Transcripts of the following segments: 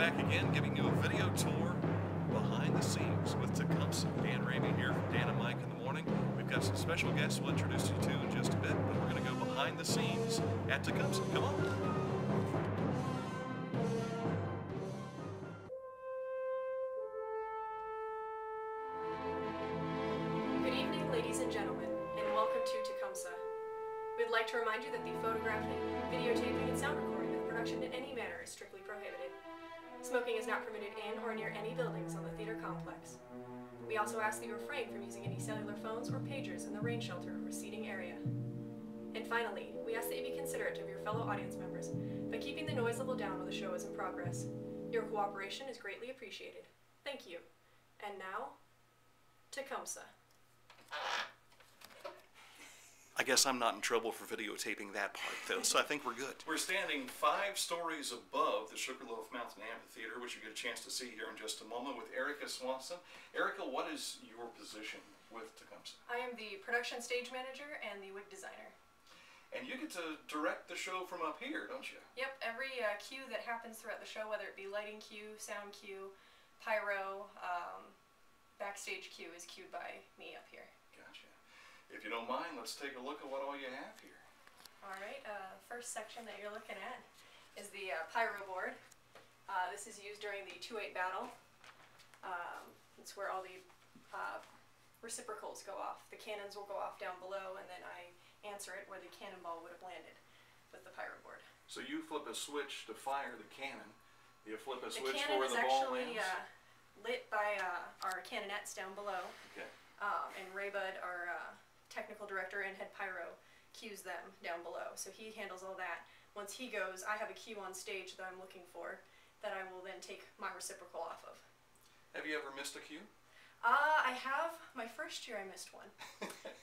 back again, giving you a video tour behind the scenes with Tecumseh. Dan Ramey here from Dan and Mike in the Morning. We've got some special guests we'll introduce you to in just a bit, but we're going to go behind the scenes at Tecumseh. Come on. Good evening, ladies and gentlemen, and welcome to Tecumseh. We'd like to remind you that the photographing, videotaping, and sound recording of the production in any manner is strictly prohibited. Smoking is not permitted in or near any buildings on the theater complex. We also ask that you refrain from using any cellular phones or pagers in the rain shelter or seating area. And finally, we ask that you be considerate of your fellow audience members by keeping the noise level down while the show is in progress. Your cooperation is greatly appreciated. Thank you. And now, Tecumseh. I guess I'm not in trouble for videotaping that part, though, so I think we're good. We're standing 5 stories above the Sugarloaf Mountain Amphitheatre, which you get a chance to see here in just a moment, with Erica Swanson. Erica, what is your position with Tecumseh? I am the production stage manager and the wig designer. And you get to direct the show from up here, don't you? Yep, every cue that happens throughout the show, whether it be lighting cue, sound cue, pyro, backstage cue, is cued by me up here. Gotcha. If you don't mind, let's take a look at what all you have here. Alright, first section that you're looking at is the pyro board. This is used during the 2-8 battle. It's where all the reciprocals go off. The cannons will go off down below, and then I answer it where the cannonball would have landed with the pyro board. So you flip a switch to fire the cannon. You flip a switch for where the ball lands? The cannon is actually lit by our cannonettes down below. Okay. And Ray Bud, our technical director and head pyro, cues them down below. So he handles all that. Once he goes, I have a cue on stage that I'm looking for that I will then take my reciprocal off of. Have you ever missed a cue? I have. My first year I missed one.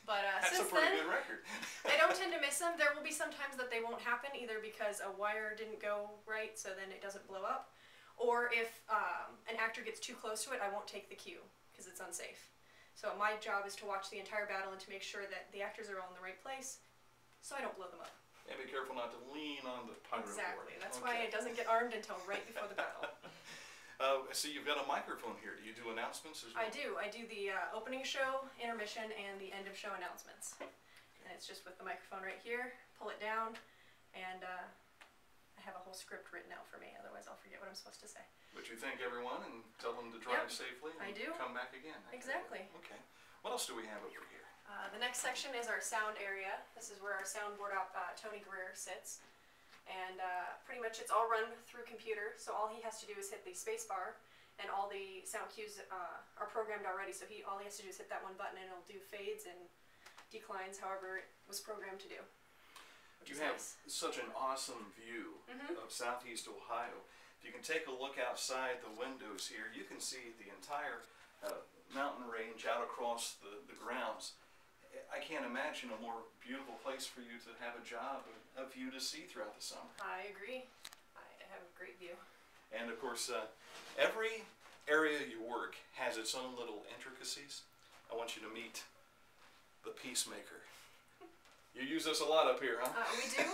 But That's since a pretty then, good record. I don't tend to miss them. There will be some times that they won't happen, either because a wire didn't go right, so then it doesn't blow up, or if an actor gets too close to it, I won't take the cue because it's unsafe. So my job is to watch the entire battle and to make sure that the actors are all in the right place, so I don't blow them up. And be careful not to lean on the pyro board. Exactly. That's why it doesn't get armed until right before the battle. So you've got a microphone here. Do you do announcements as well? I do. I do the opening show, intermission, and the end of show announcements. Okay. And it's just with the microphone right here. Pull it down, and I have a whole script written out for me. Otherwise, I'll forget what I'm supposed to say. But you thank everyone and tell them to drive safely and I do. Come back again. Exactly. Okay. What else do we have over here? The next section is our sound area. This is where our soundboard op, Tony Greer, sits. And pretty much it's all run through computer, so all he has to do is hit the space bar, and all the sound cues are programmed already, so all he has to do is hit that one button and it'll do fades and declines however it was programmed to do. You have such an awesome view of southeast Ohio. If you can take a look outside the windows here, you can see the entire mountain range out across the grounds. I can't imagine a more beautiful place for you to have a job, a view to see throughout the summer. I agree. I have a great view. And of course, every area you work has its own little intricacies. I want you to meet the Peacemaker. You use this a lot up here, huh? We do.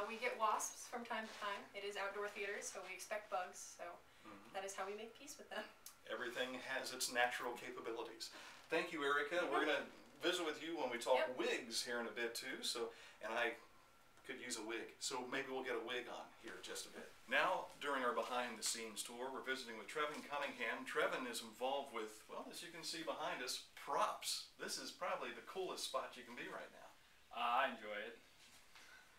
We get wasps from time to time. It is outdoor theater, so we expect bugs, so that is how we make peace with them. Everything has its natural capabilities. Thank you, Erica. We're going to visit with you when we talk wigs here in a bit, too, and I could use a wig, so maybe we'll get a wig on here in just a bit. Now, during our behind-the-scenes tour, we're visiting with Trevin Cunningham. Trevin is involved with, well, as you can see behind us, props. This is probably the coolest spot you can be right now. I enjoy it.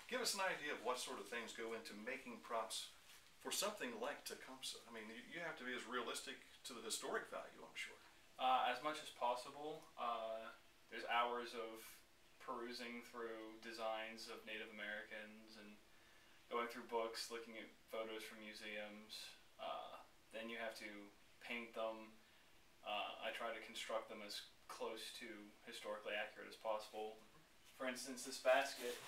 Give us an idea of what sort of things go into making props for something like Tecumseh. I mean, you have to be as realistic to the historic value, I'm sure. As much as possible. There's hours of perusing through designs of Native Americans and going through books, looking at photos from museums. Then you have to paint them. I try to construct them as close to historically accurate as possible. For instance, this basket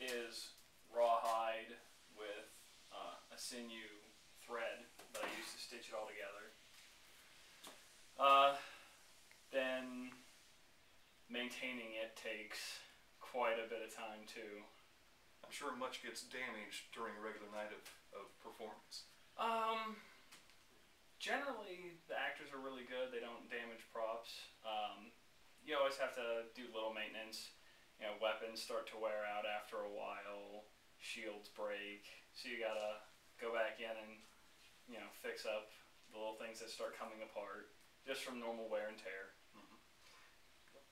is rawhide with a sinew thread that I use to stitch it all together. Then maintaining it takes quite a bit of time too. I'm sure much gets damaged during a regular night of performance. Generally, the actors are really good. They don't damage props. You always have to do little maintenance. You know, weapons start to wear out after a while. Shields break. So you gotta go back in and, you know, fix up the little things that start coming apart just from normal wear and tear.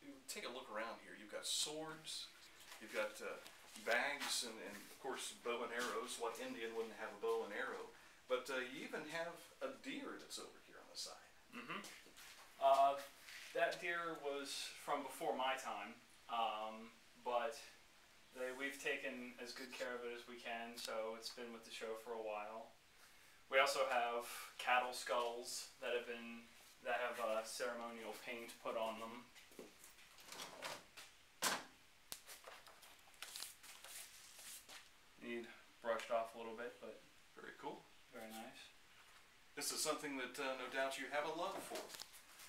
You take a look around here. You've got swords. You've got bags and of course bow and arrows. What Indian wouldn't have a bow and arrow? But you even have a deer that's over here on the side. That deer was from before my time, but we've taken as good care of it as we can, so it's been with the show for a while. We also have cattle skulls that have ceremonial paint put on them. Need brushed off a little bit, but very cool. Very nice. This is something that no doubt you have a love for.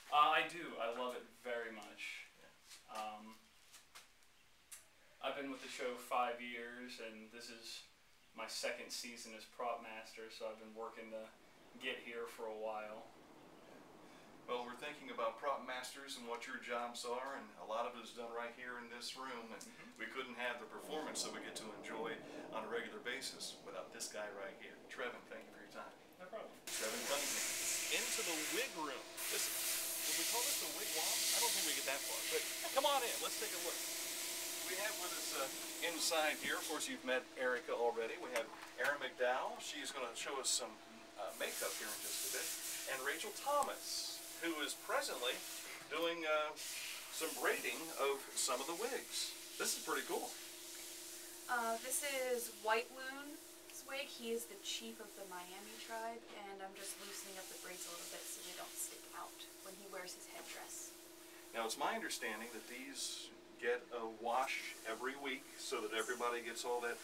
I do. I love it very much. I've been with the show 5 years, and this is my second season as prop master, so I've been working to get here for a while. Well, we're thinking about prop masters and what your jobs are, and a lot of it is done right here in this room, and we couldn't have the performance that we get to enjoy on a regular basis without this guy right here. Trevin, thank you for your time. No problem. Trevin Cunningham. Into the wig room. Listen, would we call this a wigwam? I don't think we get that far, but come on in. Let's take a look. We have with us inside here, of course, you've met Erica already. We have Erin McDowell. She's going to show us some makeup here in just a bit. And Rachel Thomas, who is presently doing some braiding of some of the wigs. This is pretty cool. This is White Loon's wig. He is the chief of the Miami tribe, and I'm just loosening up the braids a little bit so they don't stick out when he wears his headdress. Now, it's my understanding that these get a wash every week so that everybody gets all the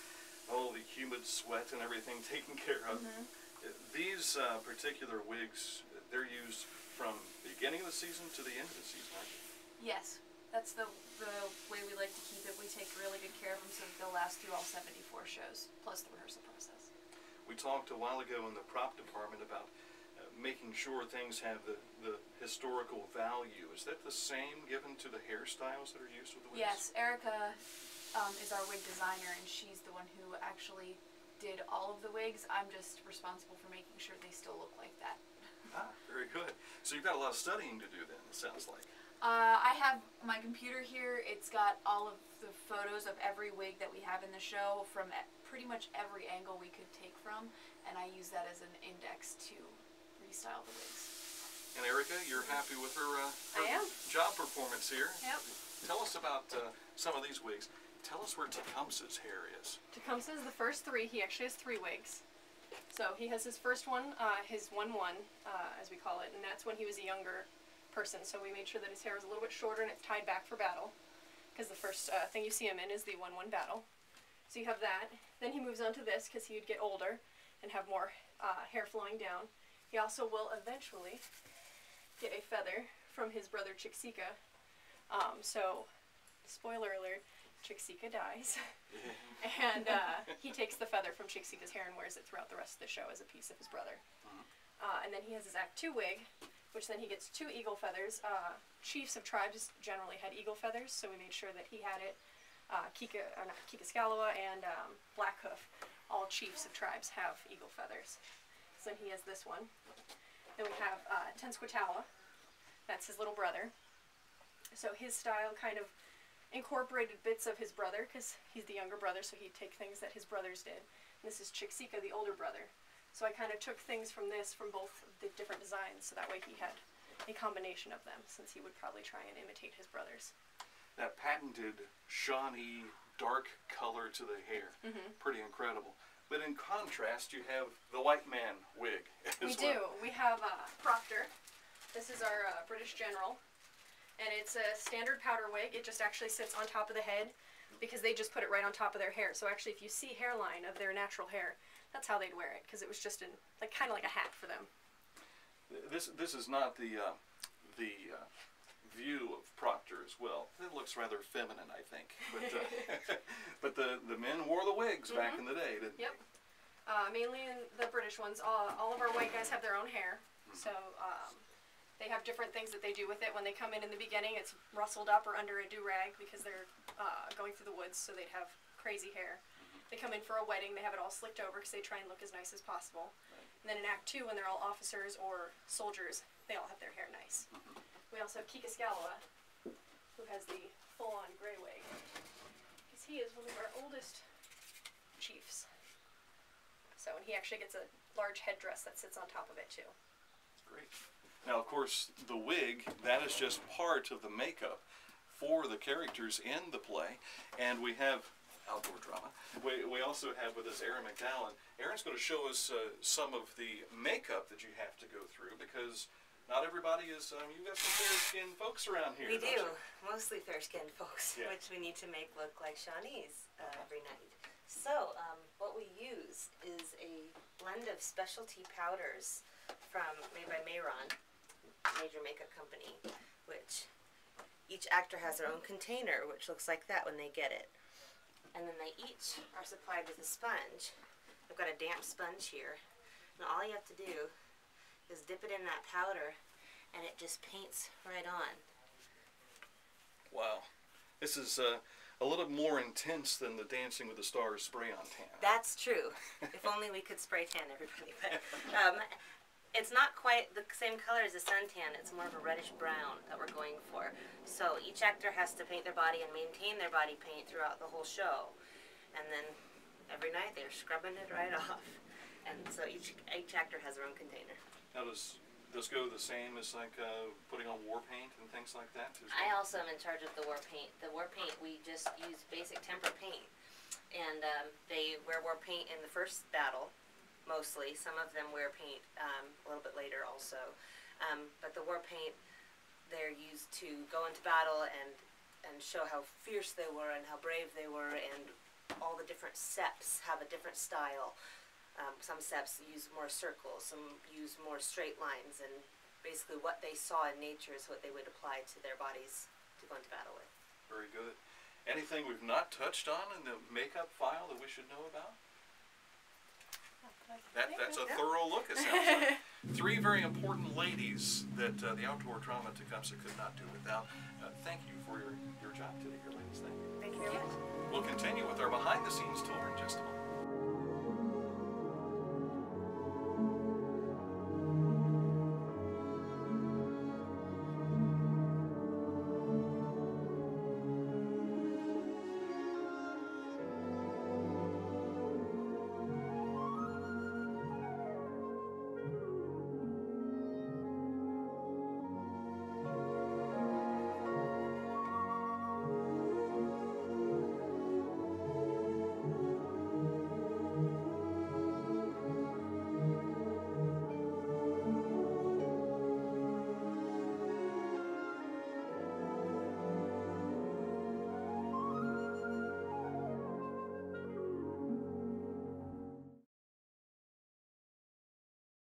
humid sweat and everything taken care of. These particular wigs, they're used from the beginning of the season to the end of the season, aren't they? Yes, that's the way we like to keep it. We take really good care of them so that they'll last through all 74 shows, plus the rehearsal process. We talked a while ago in the prop department about making sure things have the historical value. Is that the same given to the hairstyles that are used with the wigs? Yes, Erica is our wig designer, and she's the one who actually did all of the wigs. I'm just responsible for making sure they still look like that. Ah, very good. So you've got a lot of studying to do then, it sounds like. I have my computer here. It's got all of the photos of every wig that we have in the show from pretty much every angle we could take from, and I use that as an index to restyle the wigs. And Erica, you're happy with her, I am. job performance here? Yep. Tell us about some of these wigs. Tell us where Tecumseh's hair is. Tecumseh is the first three. He actually has 3 wigs. So he has his first one, his 1-1, as we call it, and that's when he was a younger person. So we made sure that his hair was a little bit shorter and it's tied back for battle, because the first thing you see him in is the 1-1 battle. So you have that. Then he moves on to this because he would get older and have more hair flowing down. He also will eventually get a feather from his brother Chicxulub. So, spoiler alert, Chicxulub dies. And he takes the feather from Chicxulub's hair and wears it throughout the rest of the show as a piece of his brother. And then he has his Act 2 wig, which then he gets 2 eagle feathers. Chiefs of tribes generally had eagle feathers, so we made sure that he had it. Kikascalawa and Blackhoof, all chiefs of tribes have eagle feathers. So then he has this one. Then we have Tenskwatawa, that's his little brother. So his style kind of incorporated bits of his brother, because he's the younger brother, so he'd take things that his brothers did. And this is Chicxulub, the older brother. So I kind of took things from this, from both the different designs, so that way he had a combination of them, since he would probably try and imitate his brothers. That patented, shiny, dark color to the hair. Pretty incredible. But in contrast, you have the white man wig as well. We do. We have Proctor. This is our British general. And it's a standard powder wig. It just actually sits on top of the head because they just put it right on top of their hair. So actually, if you see hairline of their natural hair, that's how they'd wear it, because it was just kind of like a hat for them. This is not the view of Proctor as well. It looks rather feminine, I think. But but the men wore the wigs back in the day, didn't they? Mainly in the British ones. All of our white guys have their own hair, so they have different things that they do with it. When they come in the beginning, it's rustled up or under a do-rag because they're going through the woods, so they'd have crazy hair. They come in for a wedding, they have it all slicked over because they try and look as nice as possible. And then in Act 2, when they're all officers or soldiers, they all have their hair nice. We also have Kikascaloa, who has the full-on gray wig, because he is one of our oldest chiefs. So, and he actually gets a large headdress that sits on top of it too. Great. Now, of course, the wig, that is just part of the makeup for the characters in the play. And we have outdoor drama. We also have with us Erin McDowell. Erin's going to show us some of the makeup that you have to go through, because not everybody is, you've got some fair-skinned folks around here. We do, mostly fair-skinned folks, Yeah. which we need to make look like Shawnees every night. So, what we use is a blend of specialty powders made by Mayron, major makeup company, which each actor has their own container, which looks like that when they get it. And then they each are supplied with a sponge. I've got a damp sponge here. And all you have to do is dip it in that powder, and it just paints right on. Wow. This is a little more intense than the Dancing with the Stars spray-on tan. That's true. If only we could spray tan everybody. But it's not quite the same color as a suntan. It's more of a reddish brown that we're going for. So each actor has to paint their body and maintain their body paint throughout the whole show. And then every night they're scrubbing it right off. And so each actor has their own container. Now, does this go the same as like putting on war paint and things like that? I also am in charge of the war paint. The war paint, we just use basic temper paint. And they wear war paint in the first battle. Mostly. Some of them wear paint a little bit later also. But the war paint, they're used to go into battle and show how fierce they were and how brave they were, and all the different seps have a different style. Some seps use more circles, some use more straight lines, and basically what they saw in nature is what they would apply to their bodies to go into battle with. Very good. Anything we've not touched on in the makeup file that we should know about? That's a thorough look, it sounds like. Three very important ladies that the outdoor drama Tecumseh could not do without. Thank you for your job today, your ladies. Thank you. Thank you very much. We'll continue with our behind-the-scenes tour in just a moment.